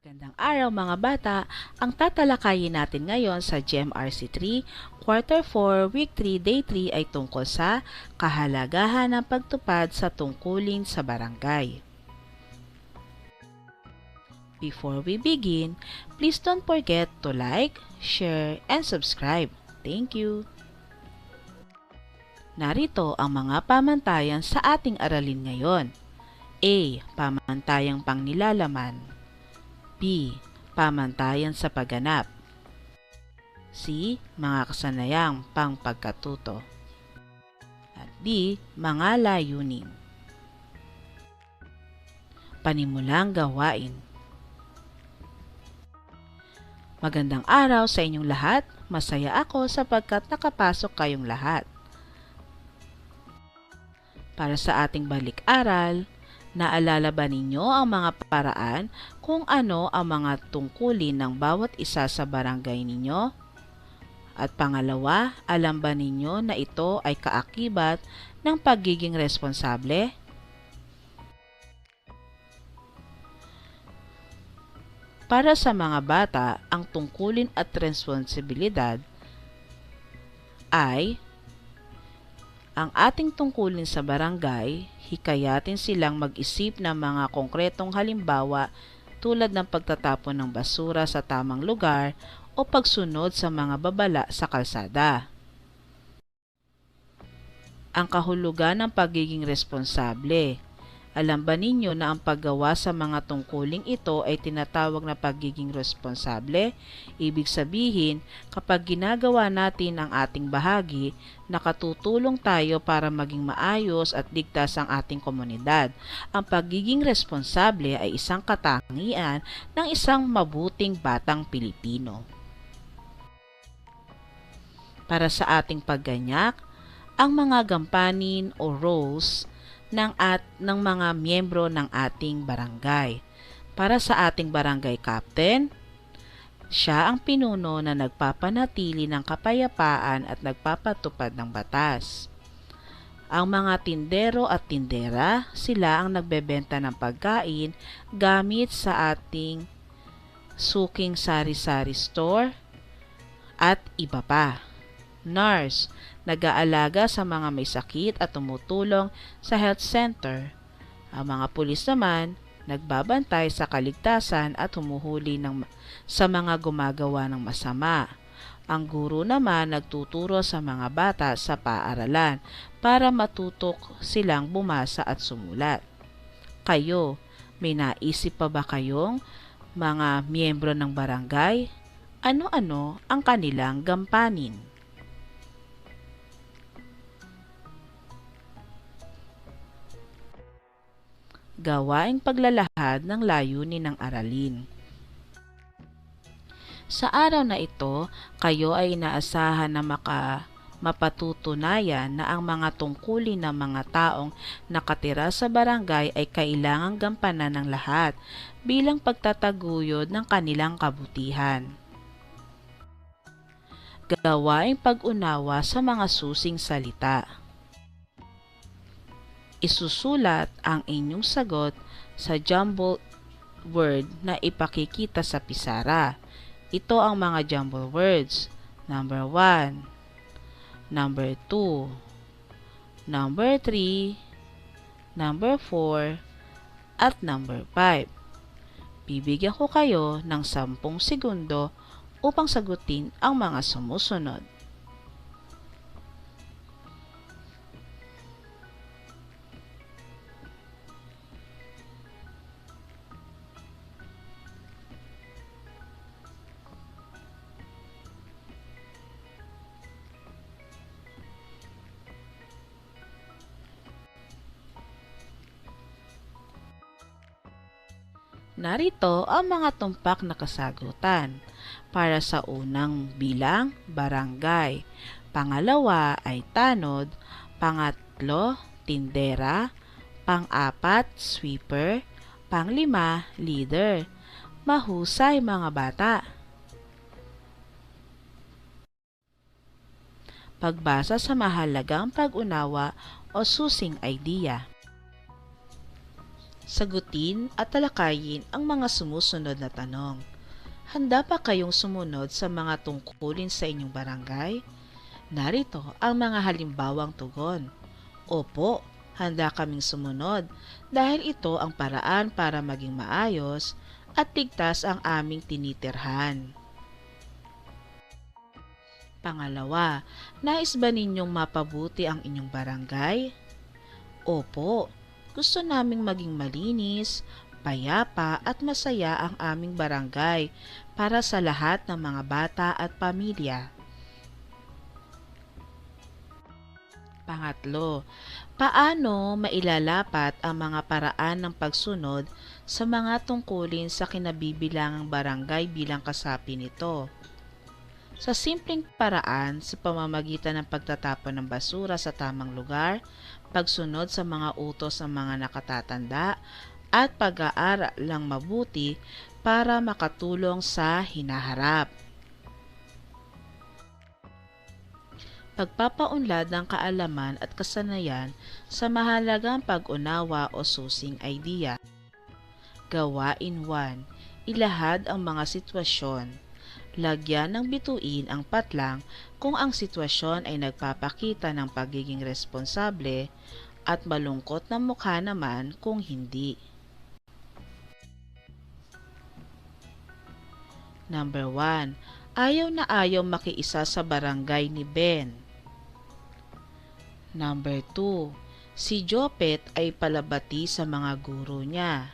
Magandang araw mga bata! Ang tatalakayin natin ngayon sa GMRC3 Quarter 4 Week 3 Day 3 ay tungkol sa kahalagahan ng pagtupad sa tungkulin sa barangay. Before we begin, please don't forget to like, share, and subscribe. Thank you! Narito ang mga pamantayan sa ating aralin ngayon. A. Pamantayang pangnilalaman. B. Pamantayan sa pagganap. C. Mga kasanayang pangpagkatuto. At D. Mga layunin. Panimulang gawain. Magandang araw sa inyong lahat. Masaya ako sapagkat nakapasok kayong lahat. Para sa ating balik-aral, naalala ba ninyo ang mga paraan kung ano ang mga tungkulin ng bawat isa sa barangay ninyo? At pangalawa, alam ba ninyo na ito ay kaakibat ng pagiging responsable? Para sa mga bata, ang tungkulin at responsibilidad ay ang ating tungkulin sa barangay, hikayatin silang mag-isip ng mga konkretong halimbawa tulad ng pagtatapon ng basura sa tamang lugar o pagsunod sa mga babala sa kalsada. Ang kahulugan ng pagiging responsable. Alam ba ninyo na ang paggawa sa mga tungkuling ito ay tinatawag na pagiging responsable? Ibig sabihin, kapag ginagawa natin ang ating bahagi, nakatutulong tayo para maging maayos at ligtas ang ating komunidad. Ang pagiging responsable ay isang katangian ng isang mabuting batang Pilipino. Para sa ating pagganyak, ang mga gampanin o roles ng mga miyembro ng ating barangay. Para sa ating barangay captain, siya ang pinuno na nagpapanatili ng kapayapaan at nagpapatupad ng batas. Ang mga tindero at tindera, sila ang nagbebenta ng pagkain gamit sa ating suking sari-sari store at iba pa. Nurse, nag-aalaga sa mga may sakit at tumutulong sa health center. Ang mga pulis naman, nagbabantay sa kaligtasan at humuhuli sa mga gumagawa ng masama. Ang guro naman nagtuturo sa mga bata sa paaralan para matutok silang bumasa at sumulat. Kayo, may naisip pa ba kayong mga miyembro ng barangay? Ano-ano ang kanilang gampanin? Gawaing paglalahad ng layunin ng aralin. Sa araw na ito, kayo ay inaasahan na mapatutunayan na ang mga tungkulin ng mga taong nakatira sa barangay ay kailangang gampanan ng lahat bilang pagtataguyod ng kanilang kabutihan. Gawaing pag-unawa sa mga susing salita. Isusulat ang inyong sagot sa jumbled word na ipakikita sa pisara. Ito ang mga jumbled words. Number 1, number 2, number 3, number 4, at number 5. Bibigyan ko kayo ng 10 segundo upang sagutin ang mga sumusunod. Narito ang mga tumpak na kasagutan. Para sa unang bilang, barangay. Pangalawa ay tanod. Pangatlo, tindera. Pang-apat, sweeper. Pang-lima, leader. Mahusay mga bata. Pagbasa sa mahalagang pag-unawa o susing idea. Sagutin at talakayin ang mga sumusunod na tanong. Handa pa kayong sumunod sa mga tungkulin sa inyong barangay? Narito ang mga halimbawang tugon. Opo, handa kaming sumunod dahil ito ang paraan para maging maayos at ligtas ang aming tinitirhan. Pangalawa, nais ba ninyong mapabuti ang inyong barangay? Opo, gusto naming maging malinis, payapa at masaya ang aming barangay para sa lahat ng mga bata at pamilya. Pangatlo, paano mailalapat ang mga paraan ng pagsunod sa mga tungkulin sa kinabibilangang barangay bilang kasapi nito? Sa simpleng paraan sa pamamagitan ng pagtatapon ng basura sa tamang lugar, pagsunod sa mga utos ng mga nakatatanda, at pag-aaral ng mabuti para makatulong sa hinaharap. Pagpapaunlad ng kaalaman at kasanayan sa mahalagang pag-unawa o susing idea. Gawain 1. Ilahad ang mga sitwasyon. Lagyan ng bituin ang patlang kung ang sitwasyon ay nagpapakita ng pagiging responsable at malungkot na mukha naman kung hindi. Number 1. Ayaw na ayaw makiisa sa barangay ni Ben. Number 2. Si Jopet ay palabati sa mga guro niya.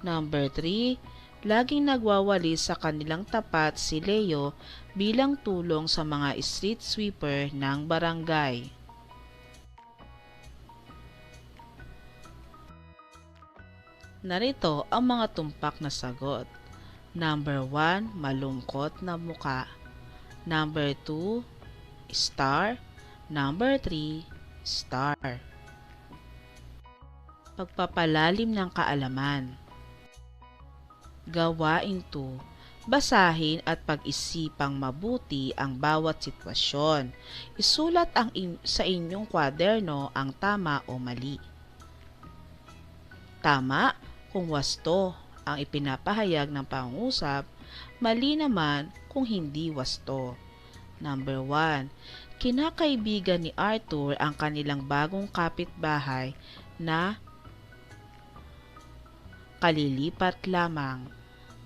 Number 3. Laging nagwawalis sa kanilang tapat si Leo bilang tulong sa mga street sweeper ng barangay. Narito ang mga tumpak na sagot. Number 1, malungkot na muka. Number 2, star. Number 3, star. Pagpapalalim ng kaalaman. Gawain 2. Basahin at pag-isipang mabuti ang bawat sitwasyon. Isulat sa inyong kwaderno ang tama o mali. Tama kung wasto ang ipinapahayag ng pangungusap, mali naman kung hindi wasto. Number 1. Kinakaibigan ni Arthur ang kanilang bagong kapitbahay na kalilipat lamang.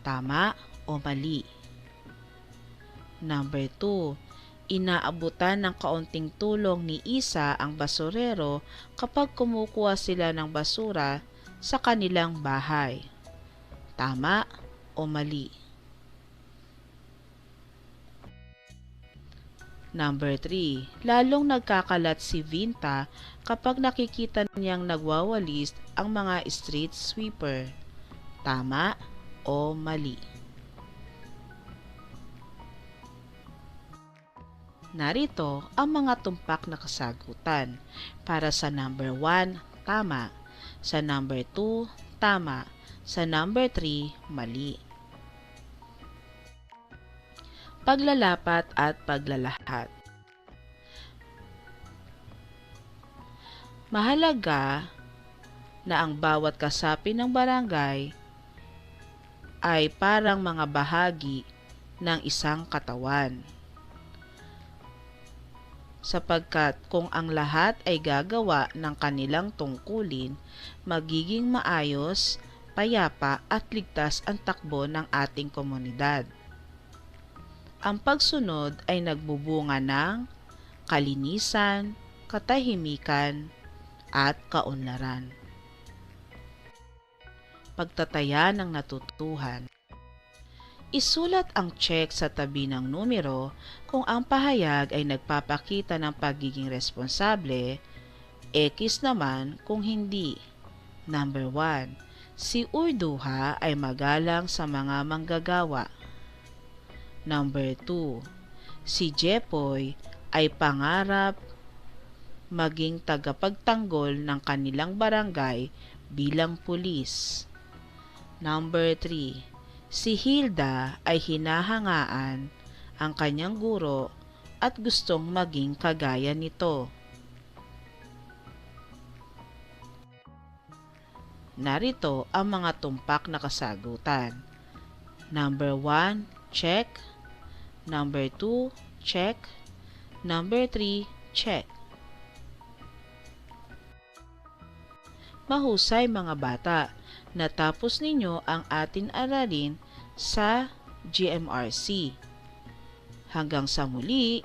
Tama o mali? Number 2. Inaabutan ng kaunting tulong ni Isa ang basurero kapag kumukuha sila ng basura sa kanilang bahay. Tama o mali? Number 3. Lalong nagkakalat si Vinta kapag nakikita niyang nagwawalis ang mga street sweeper. Tama o mali? Narito ang mga tumpak na kasagutan. Para sa number 1, tama. Sa number 2, tama. Sa number 3, mali. Paglalapat at paglalahat. Mahalaga na ang bawat kasapi ng barangay ay parang mga bahagi ng isang katawan. Sapagkat kung ang lahat ay gagawa ng kanilang tungkulin, magiging maayos, payapa at ligtas ang takbo ng ating komunidad. Ang pagsunod ay nagbubunga ng kalinisan, katahimikan, at kaunlaran. Pagtataya ng natutuhan. Isulat ang check sa tabi ng numero kung ang pahayag ay nagpapakita ng pagiging responsable, X naman kung hindi. Number 1. Si Urduha ay magalang sa mga manggagawa. Number 2. Si Jepoy ay pangarap maging tagapagtanggol ng kanilang barangay bilang pulis. Number 3. Si Hilda ay hinahangaan ang kanyang guro at gustong maging kagaya nito. Narito ang mga tumpak na kasagutan. Number 1, check. Number 2, check. Number 3, check. Mahusay mga bata, natapos ninyo ang atin aralin sa GMRC. Hanggang sa muli,